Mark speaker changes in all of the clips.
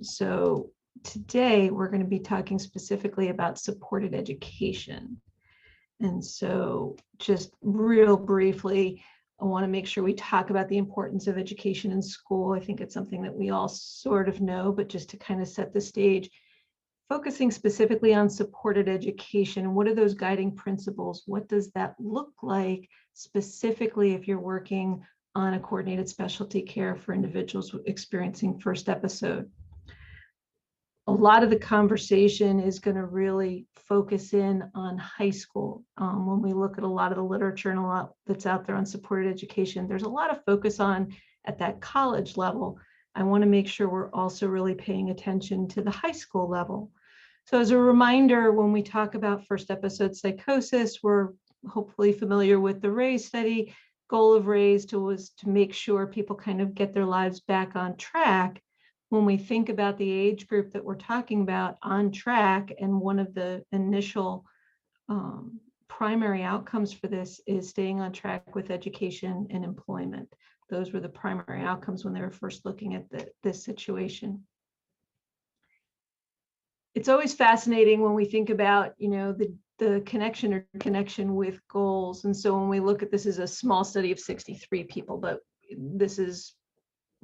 Speaker 1: So today we're going to be talking specifically about supported education. And so just real briefly, I want to make sure we talk about the importance of education in school. I think it's something that we all sort of know, but just to kind of set the stage, focusing specifically on supported education. What are those guiding principles? What does that look like specifically if you're working on a coordinated specialty care for individuals experiencing first episode? A lot of the conversation is going to really focus in on high school. When we look at a lot of the literature and a lot that's out there on supported education, there's a lot of focus on at that college level. I want to make sure we're also really paying attention to the high school level. So as a reminder, when we talk about first episode psychosis, we're hopefully familiar with the RAISE study. Goal of RAISE was to make sure people kind of get their lives back on track. When we think about the age group that we're talking about on track, and one of the initial primary outcomes for this is staying on track with education and employment. Those were the primary outcomes when they were first looking at this situation. It's always fascinating when we think about, the connection with goals. And so when we look at this as a small study of 63 people, but this is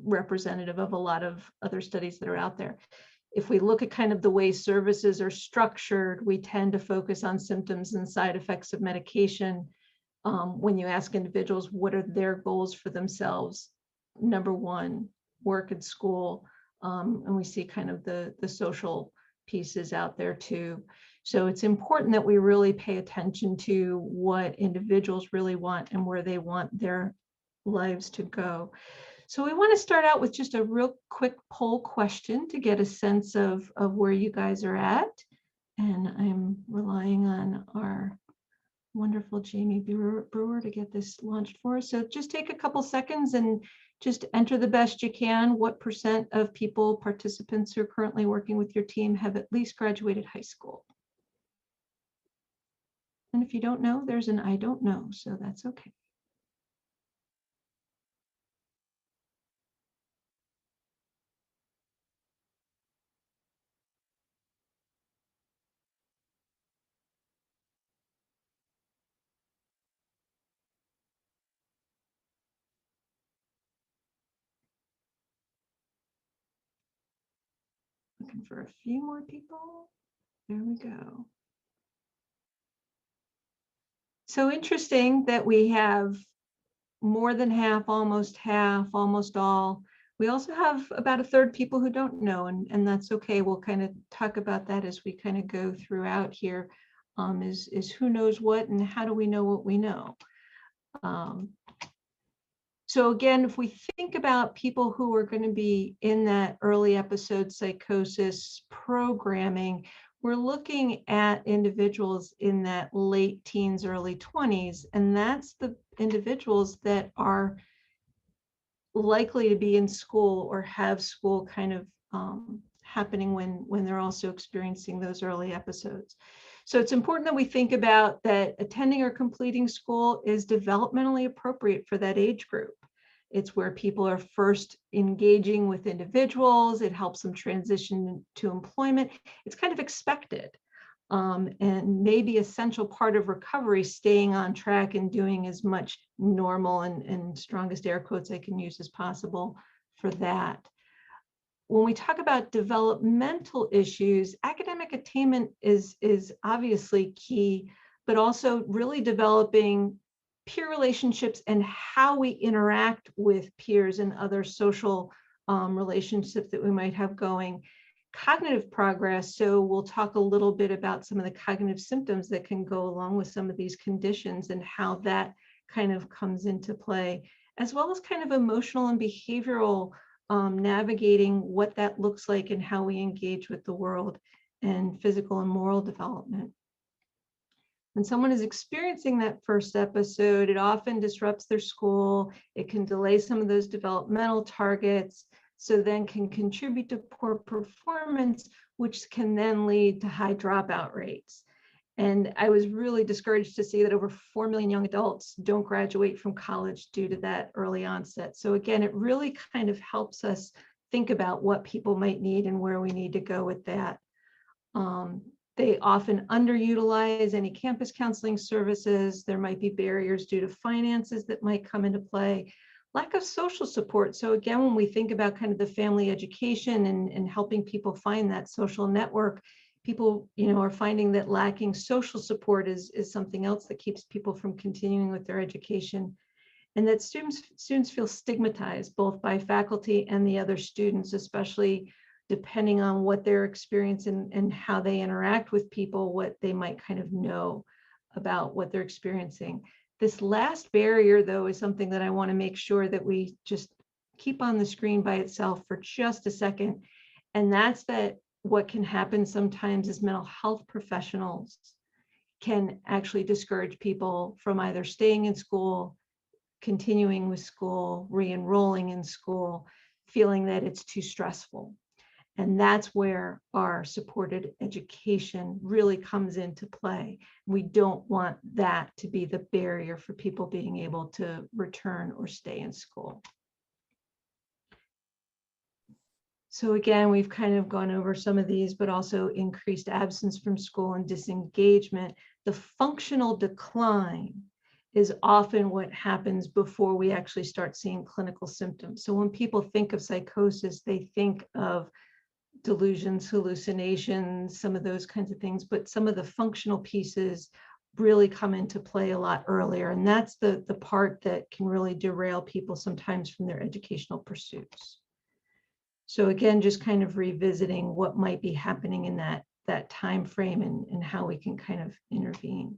Speaker 1: representative of a lot of other studies that are out there. If we look at kind of the way services are structured, we tend to focus on symptoms and side effects of medication. When you ask individuals what are their goals for themselves, number one, work and school, and we see kind of the social pieces out there too. So it's important that we really pay attention to what individuals really want and where they want their lives to go. So we want to start out with just a real quick poll question to get a sense of where you guys are at. And I'm relying on our wonderful Jamie Brewer to get this launched for us. So just take a couple seconds and just enter the best you can. What % of people, participants who are currently working with your team have at least graduated high school? And if you don't know, there's an I don't know, so that's okay. Looking for a few more people. There we go. So interesting that we have more than half, almost all. We also have about a third people who don't know, and that's okay. We'll kind of talk about that as we kind of go throughout here. Is who knows what and how do we know what we know? So again, if we think about people who are going to be in that early episode psychosis programming, we're looking at individuals in that late teens, early 20s, and that's the individuals that are likely to be in school or have school kind of happening when they're also experiencing those early episodes. So it's important that we think about that attending or completing school is developmentally appropriate for that age group. It's where people are first engaging with individuals. It helps them transition to employment. It's kind of expected and maybe essential part of recovery, staying on track and doing as much normal and strongest air quotes I can use as possible for that. When we talk about developmental issues, academic attainment is obviously key, but also really developing peer relationships and how we interact with peers and other social relationships that we might have going. Cognitive progress, so we'll talk a little bit about some of the cognitive symptoms that can go along with some of these conditions and how that kind of comes into play, as well as kind of emotional and behavioral navigating what that looks like and how we engage with the world, and physical and moral development. When someone is experiencing that first episode, it often disrupts their school. It can delay some of those developmental targets, so then can contribute to poor performance, which can then lead to high dropout rates. And I was really discouraged to see that over 4 million young adults don't graduate from college due to that early onset. So again, it really kind of helps us think about what people might need and where we need to go with that. They often underutilize any campus counseling services. There might be barriers due to finances that might come into play. Lack of social support. So again, when we think about kind of the family education and helping people find that social network, people, are finding that lacking social support is something else that keeps people from continuing with their education. And that students feel stigmatized both by faculty and the other students, especially depending on what their experience and how they interact with people, what they might kind of know about what they're experiencing. This last barrier, though, is something that I want to make sure that we just keep on the screen by itself for just a second. And that's that what can happen sometimes is mental health professionals can actually discourage people from either staying in school, continuing with school, re-enrolling in school, feeling that it's too stressful. And that's where our supported education really comes into play. We don't want that to be the barrier for people being able to return or stay in school. So again, we've kind of gone over some of these, but also increased absence from school and disengagement. The functional decline is often what happens before we actually start seeing clinical symptoms. So when people think of psychosis, they think of delusions, hallucinations, some of those kinds of things, but some of the functional pieces really come into play a lot earlier. And that's the part that can really derail people sometimes from their educational pursuits. So again, just kind of revisiting what might be happening in that time frame and how we can kind of intervene.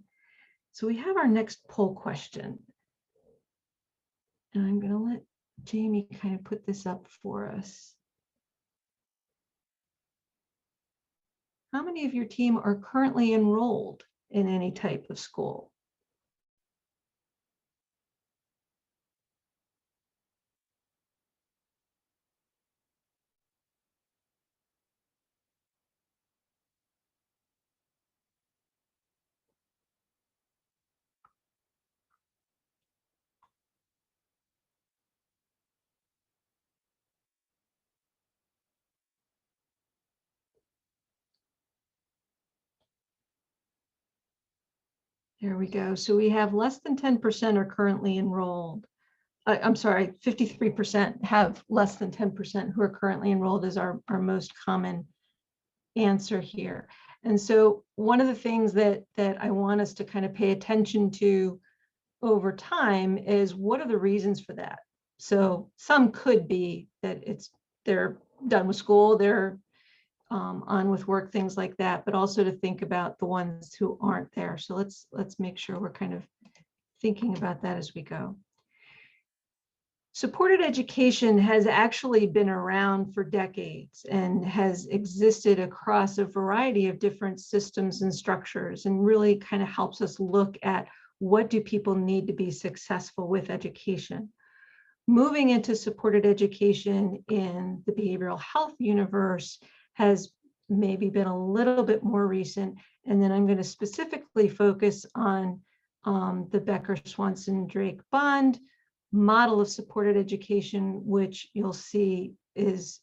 Speaker 1: So we have our next poll question. And I'm going to let Jamie kind of put this up for us. How many of your team are currently enrolled in any type of school? There we go. So we have less than 10% are currently enrolled. I'm sorry, 53% have less than 10% who are currently enrolled is our most common answer here. And so one of the things that I want us to kind of pay attention to over time is what are the reasons for that? So some could be that they're done with school, they're on with work, things like that, but also to think about the ones who aren't there. So let's make sure we're kind of thinking about that as we go. Supported education has actually been around for decades and has existed across a variety of different systems and structures, and really kind of helps us look at what do people need to be successful with education. Moving into supported education in the behavioral health universe has maybe been a little bit more recent. And then I'm going to specifically focus on the Becker-Swanson-Drake-Bond model of supported education, which you'll see is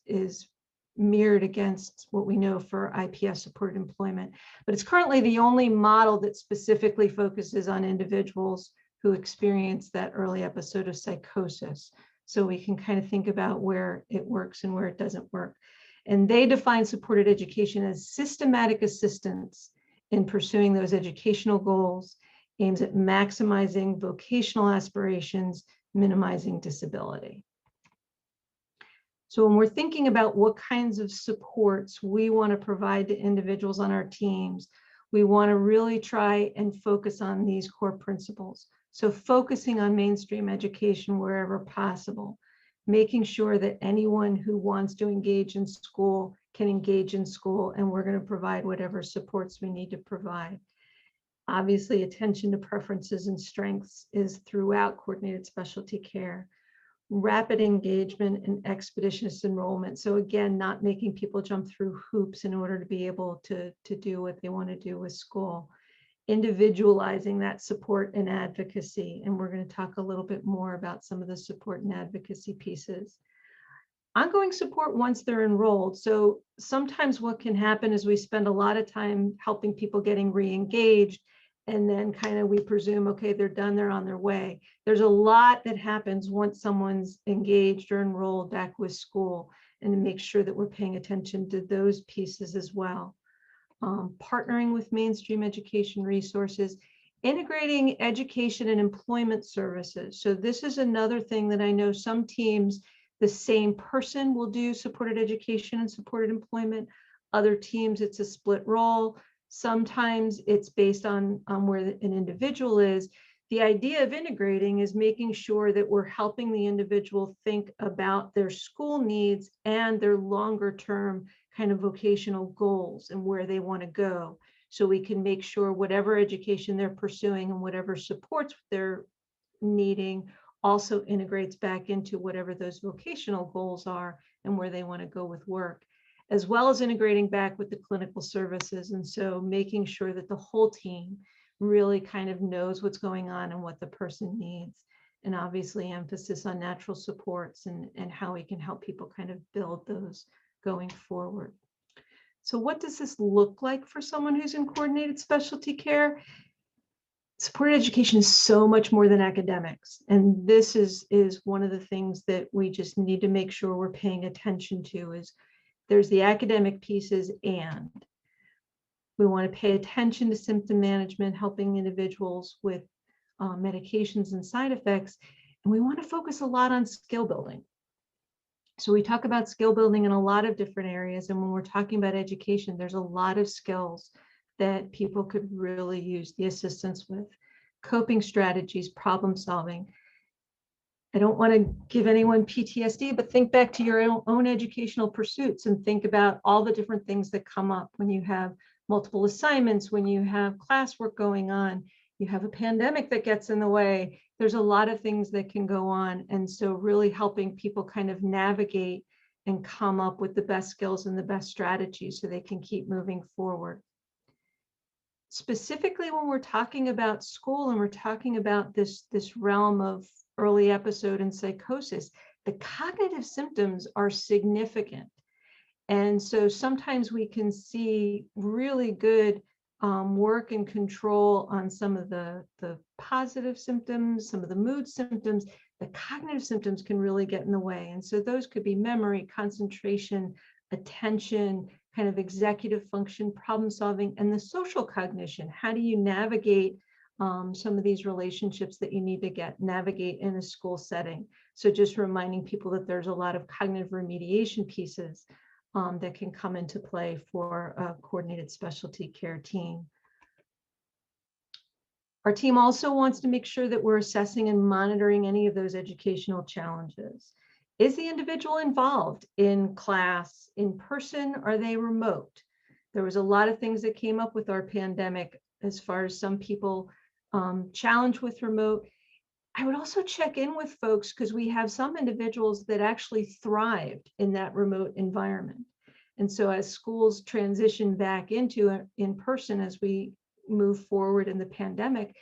Speaker 1: mirrored against what we know for IPS supported employment. But it's currently the only model that specifically focuses on individuals who experience that early episode of psychosis. So we can kind of think about where it works and where it doesn't work. And they define supported education as systematic assistance in pursuing those educational goals, aims at maximizing vocational aspirations, minimizing disability. So when we're thinking about what kinds of supports we want to provide to individuals on our teams, we want to really try and focus on these core principles. So focusing on mainstream education wherever possible, making sure that anyone who wants to engage in school can engage in school, and we're going to provide whatever supports we need to provide. Obviously, attention to preferences and strengths is throughout coordinated specialty care. Rapid engagement and expeditious enrollment. So again, not making people jump through hoops in order to be able to do what they want to do with school. Individualizing that support and advocacy. And we're going to talk a little bit more about some of the support and advocacy pieces. ongoing support once they're enrolled. So sometimes what can happen is we spend a lot of time helping people getting re-engaged, and then kind of we presume, okay, they're done, they're on their way. There's a lot that happens once someone's engaged or enrolled back with school, and to make sure that we're paying attention to those pieces as well. Partnering with mainstream education resources, integrating education and employment services. So this is another thing that I know some teams, the same person will do supported education and supported employment. Other teams, it's a split role. Sometimes it's based on where an individual is. The idea of integrating is making sure that we're helping the individual think about their school needs and their longer term kind of vocational goals and where they want to go. So we can make sure whatever education they're pursuing and whatever supports they're needing also integrates back into whatever those vocational goals are and where they want to go with work, as well as integrating back with the clinical services. And so making sure that the whole team really kind of knows what's going on and what the person needs. And obviously emphasis on natural supports and how we can help people kind of build those going forward. So what does this look like for someone who's in coordinated specialty care? Supported education is so much more than academics. And this is one of the things that we just need to make sure we're paying attention to. Is there's the academic pieces, and we want to pay attention to symptom management, helping individuals with medications and side effects. And we want to focus a lot on skill building. So we talk about skill building in a lot of different areas. And when we're talking about education, there's a lot of skills that people could really use the assistance with. Coping strategies, problem solving. I don't want to give anyone PTSD, but think back to your own educational pursuits and think about all the different things that come up when you have multiple assignments, when you have classwork going on, you have a pandemic that gets in the way. There's a lot of things that can go on. And so really helping people kind of navigate and come up with the best skills and the best strategies so they can keep moving forward. Specifically, when we're talking about school and we're talking about this realm of early episode and psychosis, the cognitive symptoms are significant. And so sometimes we can see really good work and control on some of the positive symptoms, some of the mood symptoms. The cognitive symptoms can really get in the way. And so those could be memory, concentration, attention, kind of executive function, problem solving, and the social cognition. How do you navigate some of these relationships that you need to navigate in a school setting? So just reminding people that there's a lot of cognitive remediation pieces that can come into play for a coordinated specialty care team. Our team also wants to make sure that we're assessing and monitoring any of those educational challenges. Is the individual involved in class, in person? Are they remote? There was a lot of things that came up with our pandemic as far as some people challenged with remote. I would also check in with folks because we have some individuals that actually thrived in that remote environment. And so as schools transition back into in person as we move forward in the pandemic,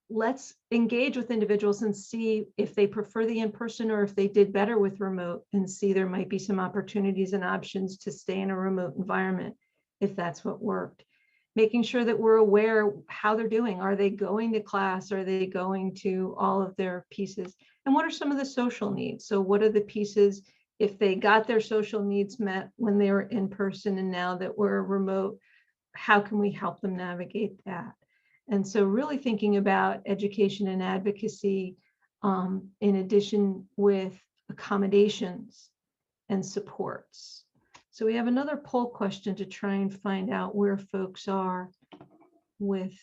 Speaker 1: let's engage with individuals and see if they prefer the in-person or if they did better with remote, and see there might be some opportunities and options to stay in a remote environment if that's what worked. Making sure that we're aware how they're doing. Are they going to class? Are they going to all of their pieces? And what are some of the social needs? So what are the pieces if they got their social needs met when they were in person and now that we're remote, how can we help them navigate that? And so really thinking about education and advocacy in addition with accommodations and supports. So we have another poll question to try and find out where folks are with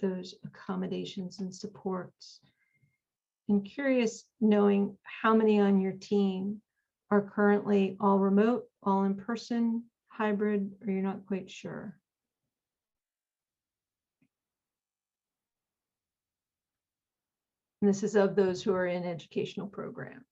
Speaker 1: those accommodations and supports. I'm curious knowing how many on your team are currently all remote, all in person, hybrid, or you're not quite sure. And this is of those who are in educational programs.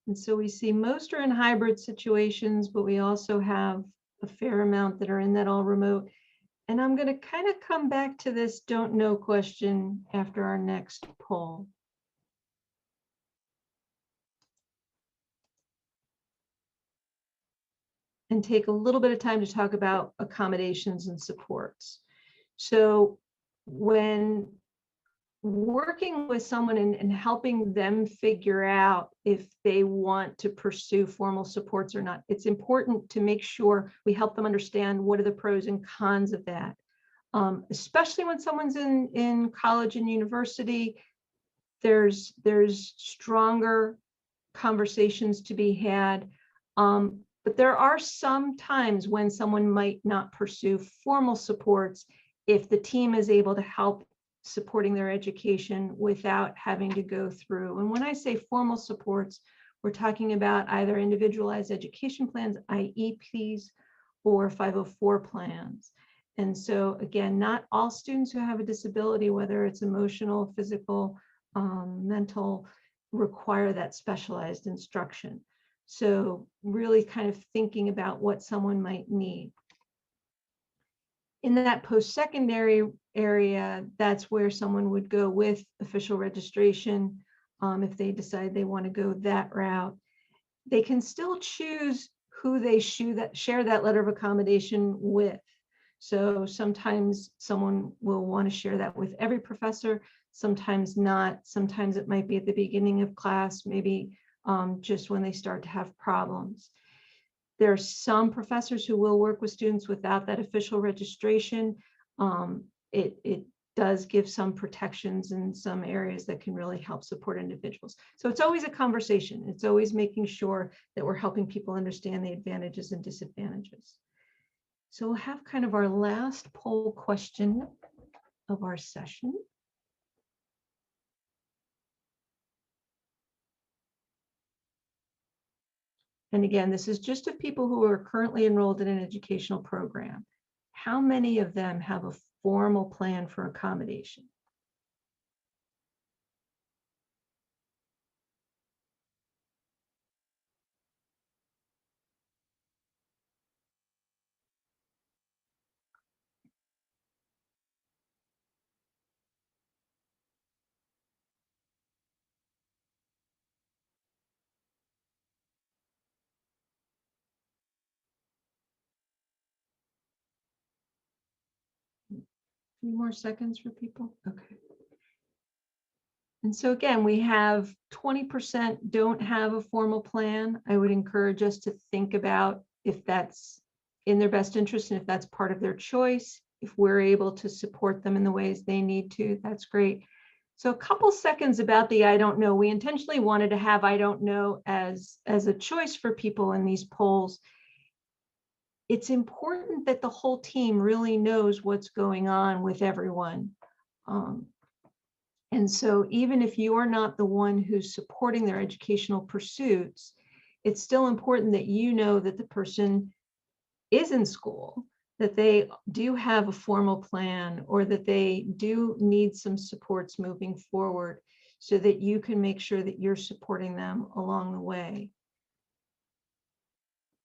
Speaker 1: And so we see most are in hybrid situations, but we also have a fair amount that are in that all remote. And I'm going to kind of come back to this don't know question after our next poll. And take a little bit of time to talk about accommodations and supports. So when working with someone and helping them figure out if they want to pursue formal supports or not, it's important to make sure we help them understand what are the pros and cons of that. Especially when someone's in college and university, there's stronger conversations to be had. But there are some times when someone might not pursue formal supports if the team is able to help supporting their education without having to go through. And when I say formal supports, we're talking about either individualized education plans, IEPs, or 504 plans. And so again, not all students who have a disability, whether it's emotional, physical, mental, require that specialized instruction. So really kind of thinking about what someone might need. In that post-secondary area, that's where someone would go with official registration. If they decide they want to go that route, they can still choose who they share that letter of accommodation with. So sometimes someone will want to share that with every professor, sometimes not. Sometimes it might be at the beginning of class, maybe just when they start to have problems. There are some professors who will work with students without that official registration. It does give some protections in some areas that can really help support individuals. So it's always a conversation. It's always making sure that we're helping people understand the advantages and disadvantages. So we'll have kind of our last poll question of our session. And again, this is just of people who are currently enrolled in an educational program. How many of them have a formal plan for accommodation? A few more seconds for people. Okay. And so again, we have 20% don't have a formal plan. I would encourage us to think about if that's in their best interest and if that's part of their choice. If we're able to support them in the ways they need to, that's great. So a couple seconds about the I don't know. We intentionally wanted to have I don't know as a choice for people in these polls. It's important that the whole team really knows what's going on with everyone. And so even if you're not the one who's supporting their educational pursuits, it's still important that you know that the person is in school, that they do have a formal plan, or that they do need some supports moving forward so that you can make sure that you're supporting them along the way.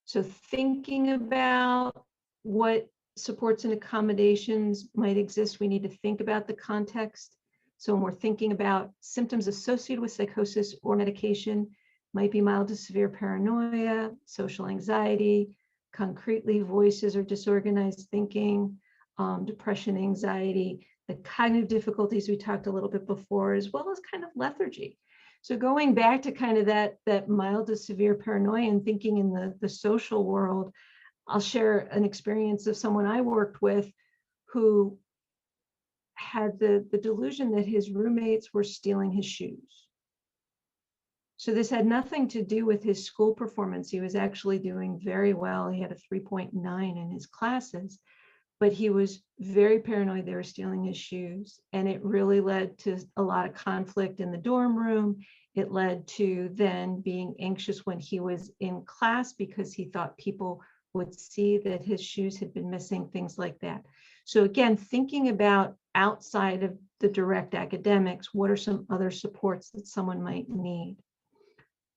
Speaker 1: So thinking about what supports and accommodations might exist, we need to think about the context. So when we're thinking about symptoms associated with psychosis or medication, might be mild to severe paranoia, social anxiety, concretely voices or disorganized thinking, depression, anxiety, the cognitive difficulties we talked a little bit before, as well as kind of lethargy. So going back to kind of that mild to severe paranoia and thinking in the social world, I'll share an experience of someone I worked with who had the delusion that his roommates were stealing his shoes. So this had nothing to do with his school performance. He was actually doing very well. He had a 3.9 in his classes, but he was very paranoid they were stealing his shoes. And it really led to a lot of conflict in the dorm room. It led to then being anxious when he was in class because he thought people would see that his shoes had been missing, things like that. So again, thinking about outside of the direct academics, what are some other supports that someone might need?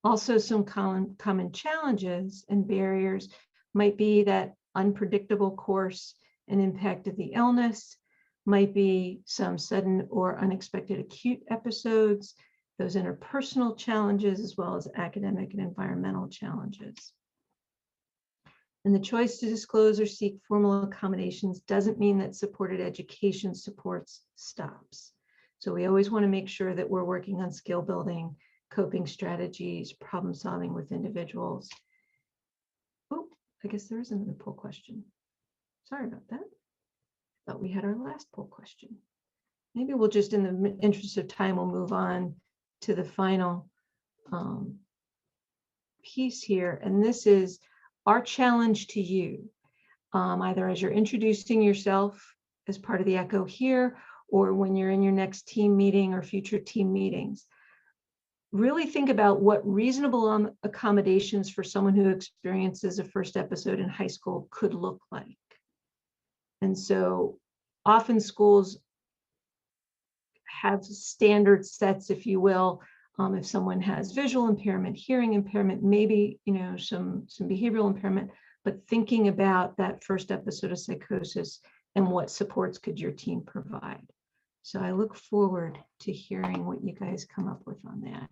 Speaker 1: Also, some common challenges and barriers might be that unpredictable course and impact of the illness, might be some sudden or unexpected acute episodes, those interpersonal challenges, as well as academic and environmental challenges. And the choice to disclose or seek formal accommodations doesn't mean that supported education supports stops. So we always want to make sure that we're working on skill building, coping strategies, problem solving with individuals. Oh, I guess there is another poll question. Sorry about that. I thought we had our last poll question. Maybe we'll just, in the interest of time, we'll move on to the final piece here. And this is our challenge to you, either as you're introducing yourself as part of the ECHO here, or when you're in your next team meeting or future team meetings. Really think about what reasonable accommodations for someone who experiences a first episode in high school could look like. And so often schools have standard sets, if you will. If someone has visual impairment, hearing impairment, maybe some behavioral impairment, but thinking about that first episode of psychosis and what supports could your team provide. So I look forward to hearing what you guys come up with on that.